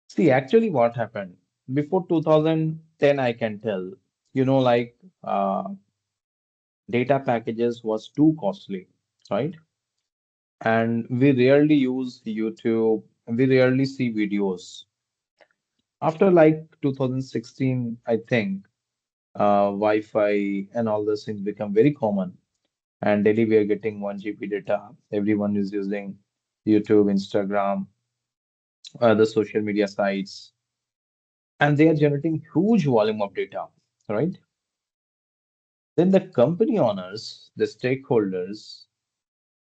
See, actually, what happened before 2010, I can tell, like data packages was too costly, right? And we rarely use YouTube, we rarely see videos. After like 2016, I think Wi-Fi and all those things become very common. And daily we are getting 1 GB data. Everyone is using YouTube, Instagram, other social media sites, and they are generating huge volume of data, right? Then the company owners, the stakeholders,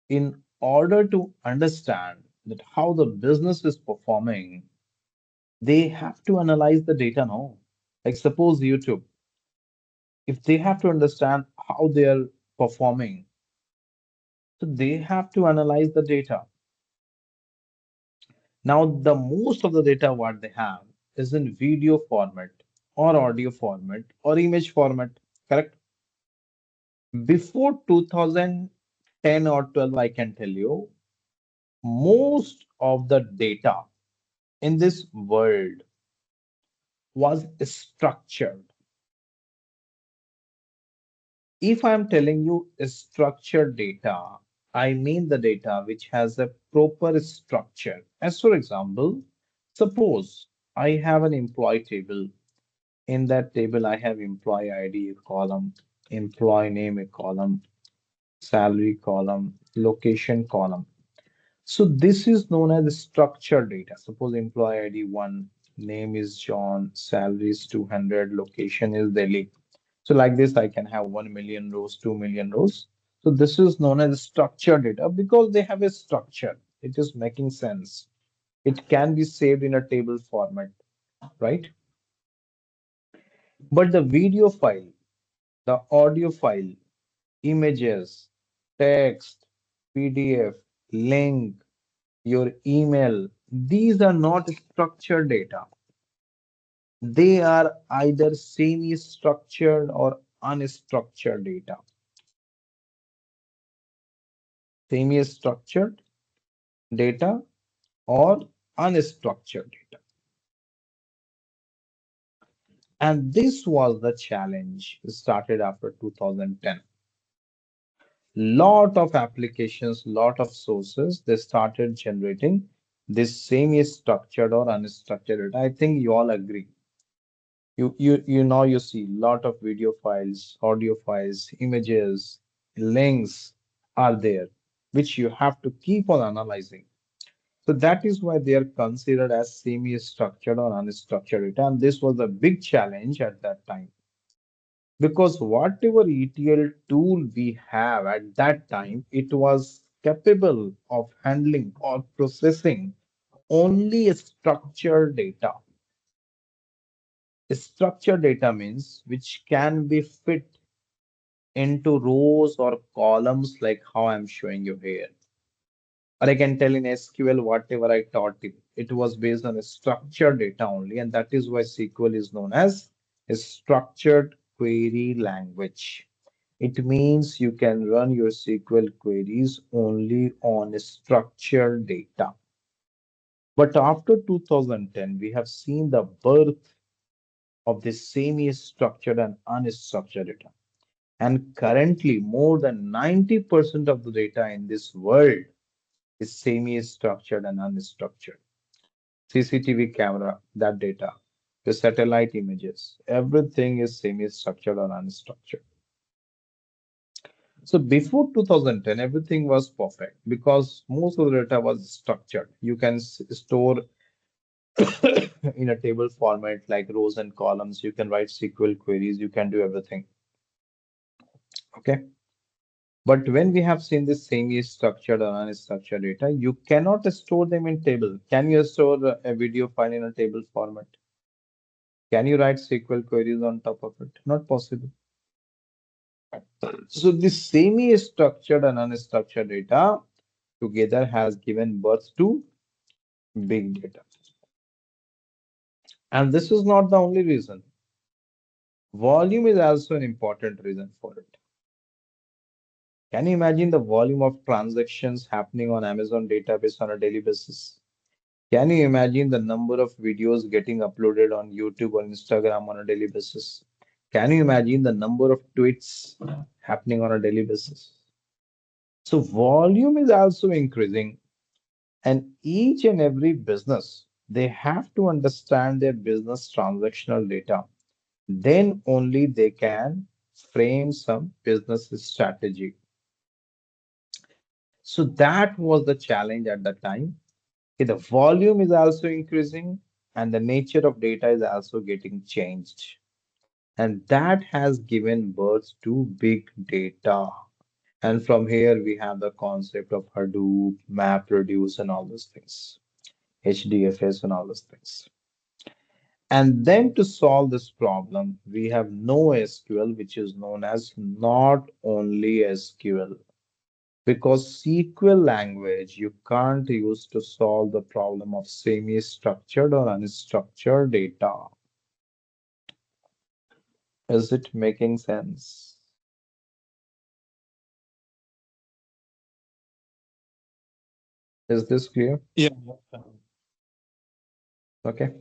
in order to understand that how the business is performing, they have to analyze the data now. Like suppose YouTube, if they have to understand how they are performing, so they have to analyze the data. Now, the most of the data what they have is in video format or audio format or image format, correct? Before 2010 or 12, I can tell you, most of the data in this world was structured. If I'm telling you structured data, I mean the data which has a proper structure. As for example, suppose I have an employee table. In that table, I have employee ID a column, employee name a column, salary column, location column. So this is known as structured data. Suppose employee ID 1, name is John, salary is 200, location is Delhi. So like this, I can have 1 million rows, 2 million rows. So this is known as structured data because they have a structure. It is making sense. It can be saved in a table format, right? But the video file, the audio file, images, text, PDF, link, your email, these are not structured data. They are either semi-structured or unstructured data. Semi-structured data or unstructured data. And this was the challenge started after 2010. Lot of applications, lot of sources, they started generating this semi-structured or unstructured data. I think you all agree. You now you see lot of video files, audio files, images, links are there, which you have to keep on analyzing. So that is why they are considered as semi-structured or unstructured data. And this was a big challenge at that time because whatever ETL tool we have at that time, it was capable of handling or processing only structured data. Structured data means which can be fit into rows or columns like how I'm showing you here. Or I can tell in SQL whatever I taught it. It was based on a structured data only, and that is why SQL is known as a structured query language. It means you can run your SQL queries only on structured data. But after 2010, we have seen the birth of the semi-structured and unstructured data. And currently, more than 90% of the data in this world is semi-structured and unstructured. CCTV camera, that data, the satellite images, everything is semi-structured or unstructured. So before 2010, everything was perfect because most of the data was structured. You can store in a table format like rows and columns. You can write SQL queries. You can do everything. Okay. But when we have seen this semi-structured or unstructured data, you cannot store them in table. Can you store a video file in a table format? Can you write SQL queries on top of it? Not possible. So this semi-structured and unstructured data together has given birth to big data. And this is not the only reason. Volume is also an important reason for it. Can you imagine the volume of transactions happening on Amazon database on a daily basis? Can you imagine the number of videos getting uploaded on YouTube or Instagram on a daily basis? Can you imagine the number of tweets happening on a daily basis? So volume is also increasing, and each and every business, they have to understand their business transactional data. Then only they can frame some business strategy. So that was the challenge at the time. Okay, the volume is also increasing and the nature of data is also getting changed. And that has given birth to big data. And from here, we have the concept of Hadoop, MapReduce, and all those things, HDFS, and all those things. And then to solve this problem, we have NoSQL, which is known as not only SQL. Because SQL language you can't use to solve the problem of semi-structured or unstructured data. Is it making sense? Is this clear? Yeah. Okay.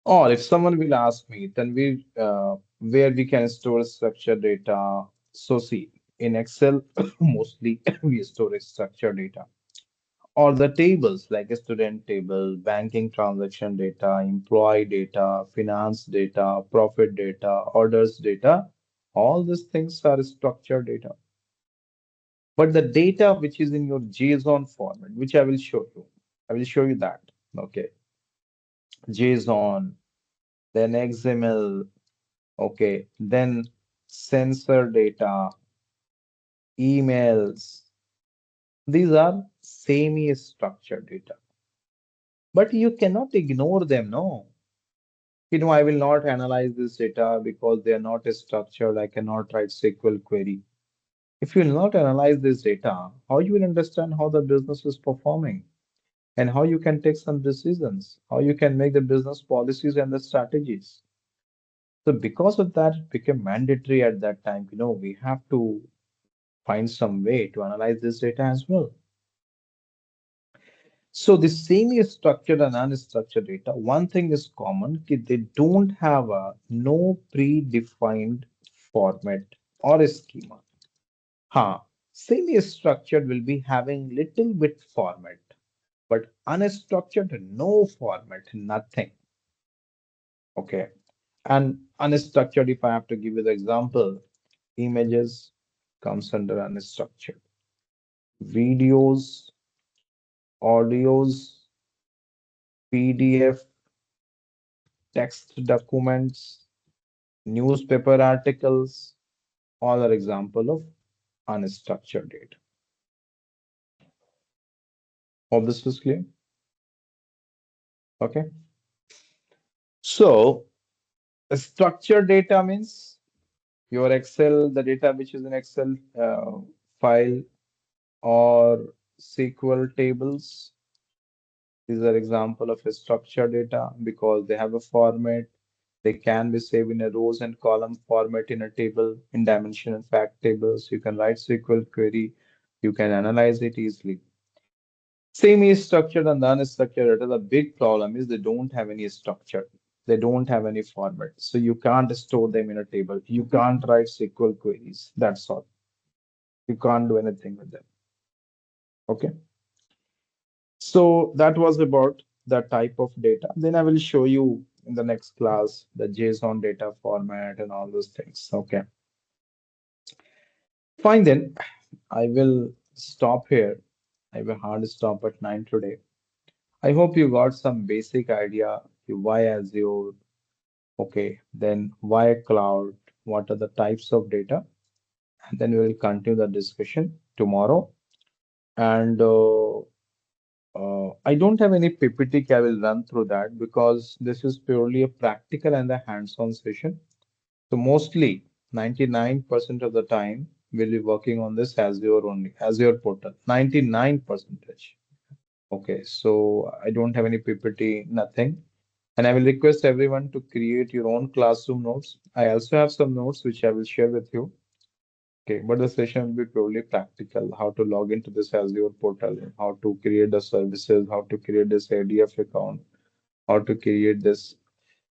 Or if someone will ask me, then where we can store structured data. So see, in Excel, mostly we store structured data. Or the tables like a student table, banking transaction data, employee data, finance data, profit data, orders data, all these things are structured data. But the data which is in your JSON format, which I will show you, I will show you that. Okay, JSON, then XML, okay, then sensor data, emails. These are semi-structured data, but you cannot ignore them, no. I will not analyze this data because they are not structured. I cannot write SQL query. If you will not analyze this data, how you will understand how the business is performing and how you can take some decisions, how you can make the business policies and the strategies. So because of that, it became mandatory at that time. We have to find some way to analyze this data as well. So the semi-structured and unstructured data, one thing is common, they don't have a no predefined format or a schema. Semi-structured will be having little bit format, but unstructured, no format, nothing. Okay. And unstructured, if I have to give you the example, images comes under unstructured. Videos, audios, PDF, text documents, Newspaper articles, all are example of unstructured data. Hope this was clear. Okay. So structured data means your Excel, the data which is in Excel file or SQL tables. These are example of a structured data because they have a format. They can be saved in a rows and column format in a table, in dimension and fact tables. You can write SQL query. You can analyze it easily. Same is structured and unstructured data. The big problem is they don't have any structure. They don't have any format. So you can't store them in a table. You can't write SQL queries. That's all. You can't do anything with them. Okay. So that was about the type of data. Then I will show you in the next class the JSON data format and all those things. Okay. Fine then. I will stop here. I have a hard stop at 9 today. I hope you got some basic idea why Azure. Okay, then why cloud? What are the types of data? And then we will continue the discussion tomorrow. And I don't have any PPT. I will run through that because this is purely a practical and a hands-on session. So mostly 99% of the time we'll be working on this Azure only, Azure portal, 99 percentage. Okay, so I don't have any PPT, nothing. And I will request everyone to create your own classroom notes. I also have some notes which I will share with you. Okay, but the session will be purely practical, how to log into this Azure portal, how to create the services, how to create this ADF account, how to create this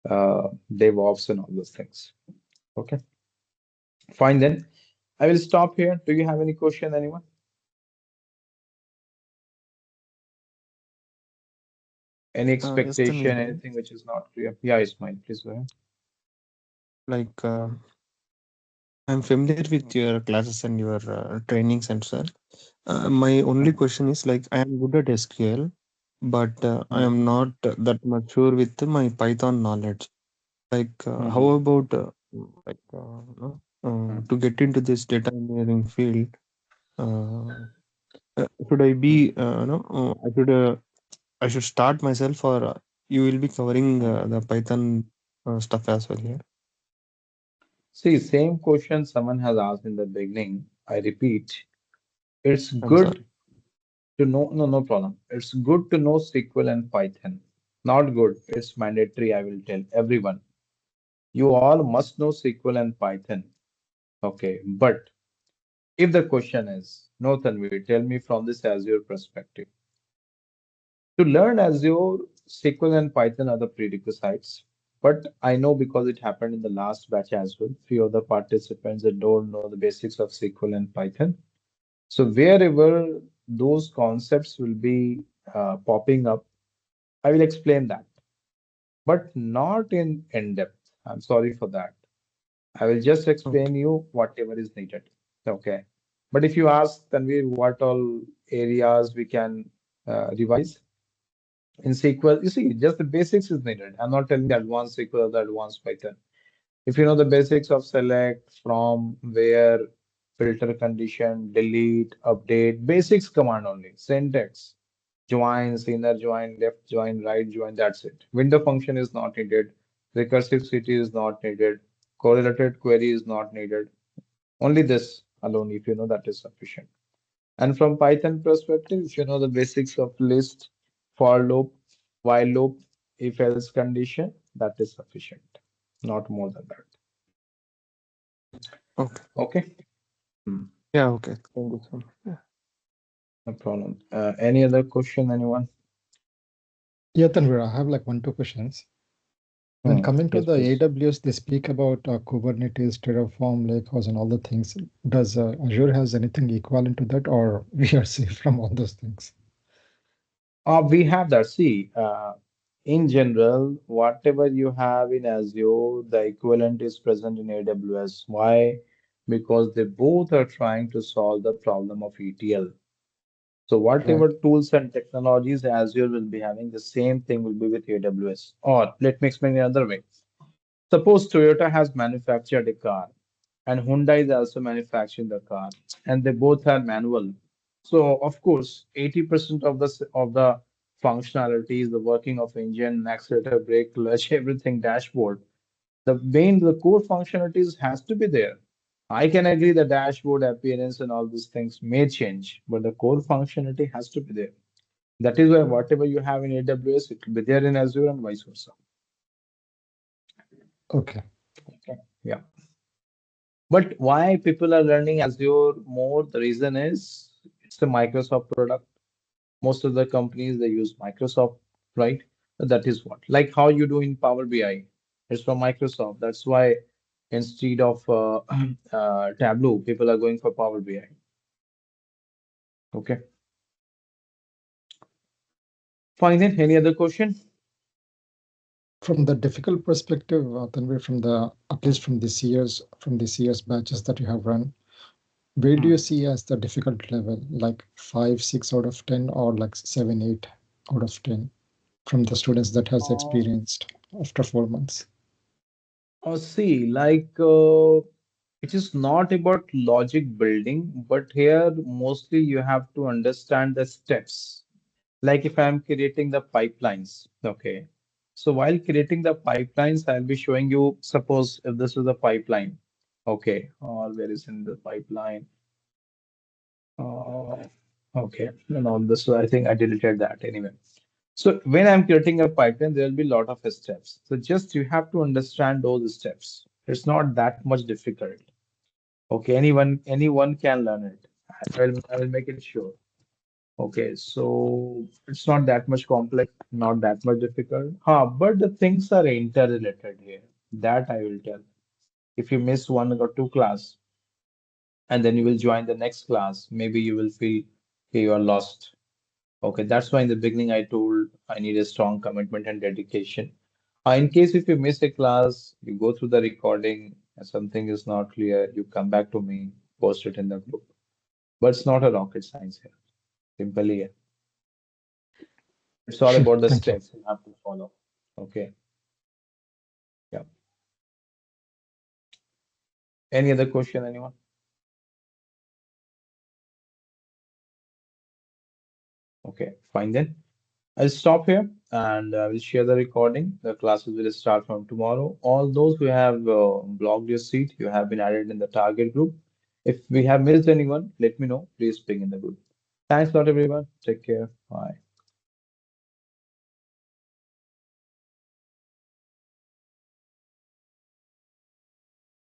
DevOps and all those things. Okay, fine then. I will stop here. Do you have any question, anyone? Any Yes, Tanvir. expectation, anything which is not clear? Yeah, Ismail, please go ahead. Like, I'm familiar with your classes and your trainings and so. My only Mhm, question is like, I am good at SQL, but I mhm, am not that mature with my Python knowledge. Like, how mhm, about like mhm, to get into this data engineering field? Uh, should I mhm, be no? I should start myself, or you will be covering mhm. the Python stuff as well here. See, same question someone has asked in the beginning. I repeat, it's I'm good sorry. to know, no, no problem. It's good to know SQL and Python. Not good, it's mandatory, I will tell everyone. You all must know SQL and Python. Okay, but if the question is, no, Tanvi, tell me from this Azure perspective. To learn Azure, SQL and Python are the prerequisites. But I know because it happened in the last batch as well. Few of the participants that don't know the basics of SQL and Python. So wherever those concepts will be popping up, I will explain that, but not in depth. I'm sorry for that. I will just Okay. explain you whatever is needed. Okay. But if you ask Tanvir what all areas we can revise in SQL, you see, just the basics is needed. I'm not telling the advanced SQL or the advanced Python. If you know the basics of select, from, where, filter condition, delete, update, basics command only, syntax, joins, inner join, left join, right join, that's it. Window function is not needed. Recursive city is not needed. Correlated query is not needed. Only this alone, if you know, that is sufficient. And from Python perspective, if you know the basics of list, for loop, while loop, if else condition, that is sufficient. Not more than that. Okay. Okay. Hmm, Yeah. Okay. Thank you so much. Yeah. no problem. Any other question, anyone? Yeah, Tanvir, I have like one, two questions. When Hmm, coming to yes, the please. AWS, they speak about Kubernetes, Terraform, Lakehouse, and all the things. Does Azure has anything equivalent to that, or we are safe from all those things? We have that. See, in general, whatever you have in Azure, the equivalent is present in AWS. Why? Because they both are trying to solve the problem of ETL. So whatever Right. tools and technologies Azure will be having, the same thing will be with AWS. Or let me explain the other way. Suppose Toyota has manufactured a car and Hyundai is also manufacturing the car, and they both are manual. So of course, 80% of the functionalities, the working of engine, accelerator, brake, clutch, everything, dashboard, the core functionalities has to be there. I can agree the dashboard appearance and all these things may change, but the core functionality has to be there. That is why whatever you have in AWS, it will be there in Azure and vice versa. Okay. Okay. Yeah. But why people are learning Azure more? The reason is it's a Microsoft product. Most of the companies they use Microsoft, right? That is what. Like how you do in Power BI. It's from Microsoft. That's why instead of Tableau, people are going for Power BI. Okay. Fine then. Any other question? From the difficult perspective, Tanvir, from the at Hmm. least from this year's batches that you have run, where do Hmm. you see as the difficult level, like 5, 6 out of 10, or like 7, 8 out of 10 from the students that has Uh, experienced after 4 months? See, it is not about logic building, but here mostly you have to understand the steps. Like if I'm creating the pipelines, okay. So while creating the pipelines, I'll be showing you, suppose if this is a pipeline, okay, or where is in the pipeline? Uh, okay, no, this I think I deleted that anyway. So when I'm creating a pipeline, there will be a lot of steps. So just you have to understand those steps. It's not that much difficult. Okay, anyone can learn it. I will make it sure. Okay, so it's not that much complex, not that much difficult. But the things are interrelated here. That I will tell. If you miss one or two class and then you will join the next class, maybe you will feel okay, you are lost. Okay, that's why in the beginning I told I need a strong commitment and dedication. In case if you miss a class, you go through the recording and something is not clear, you come back to me, post it in the group. But it's not a rocket science here. Simply, it's all Sure. about the Thank you. steps you have to follow. Okay. Yeah. Any other question, anyone? Okay, fine then. I'll stop here and I will share the recording. The classes will start from tomorrow. All those who have blocked your seat, you have been added in the target group. If we have missed anyone, let me know. Please ping in the group. Thanks a lot, everyone. Take care. Bye.